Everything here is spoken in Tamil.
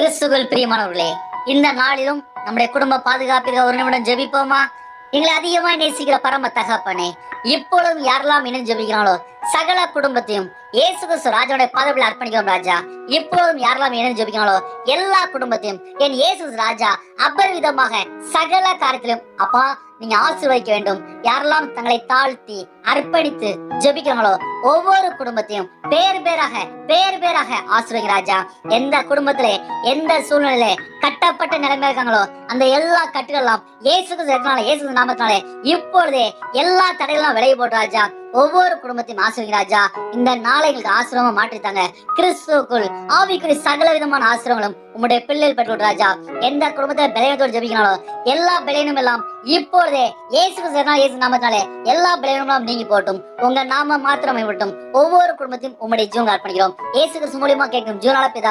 கிறிஸ்துவில் பிரியமானவர்களே, இந்த நாளிலும் நம்முடைய குடும்ப பாதுகாப்பிற்கு ஒரு நிமிடம் ஜெபிப்போமா? எங்களை அதிகமாய் நேசிக்கிற பரம தகப்பனே, இப்பொழுதும் யாரெல்லாம் இணைந்து ஜெபிக்கிறாங்களோ சகல குடும்பத்தையும் இயேசு கிறிஸ்து ராஜாவுடைய பாதத்தில் அர்ப்பணிக்கிறோம் ராஜா. இப்பொழுதும் யாரெல்லாம் இணைந்து ஜெபிக்கிறாங்களோ எல்லா குடும்பத்தையும் என் இயேசு கிறிஸ்து ராஜா அபரிவிதமாக சகல காரியத்திலும் அப்பா நீங்க ஆசீர்வதிக்க வேண்டும். யாரெல்லாம் தங்களை தாழ்த்தி அர்ப்பணித்து ஜெபிக்கிறாங்களோ ஒவ்வொரு குடும்பத்தையும் பேர் பேராக ஆசீர்வதிங்க ராஜா. எந்த குடும்பத்திலே எந்த சூழ்நிலையில கட்டப்பட்ட நிலைமை இருக்காங்களோ அந்த எல்லா கட்டுகளெல்லாம் இயேசு கிறிஸ்து நாமத்தினாலே இப்பொழுதே எல்லா தடைகளும் விலகி போட்டு ராஜா ஒவ்வொரு குடும்பத்தையும் ஆசீர்வதிங்க ராஜா. இந்த நாளை எங்களுக்கு ஆசீர்வாதமா மாற்றித்தாங்க. கிறிஸ்துவுக்குள் ஆவிக்குரிய சகல விதமான ஆசீர்வாதங்களும் உம்முடைய பிள்ளைகள் பெற்று ராஜா. எந்த குடும்பத்தை பலவீனத்தோடு ஜெபிக்கிறாங்களோ எல்லா பலவீனமும் எல்லாம் இப்பொழுதே இயேசு கிறிஸ்து நாமத்தினாலே எல்லா பலவீனமும் நீங்கி போட்டும். உங்க நாம மாத்திரமே விட்டும் ஒவ்வொரு குடும்பத்தையும் உம்முடைய ஜீவன் அர்ப்பணிக்கிறோம். இயேசு கிறிஸ்து மூலியமா கேட்கும் ஜீவனால பிதா.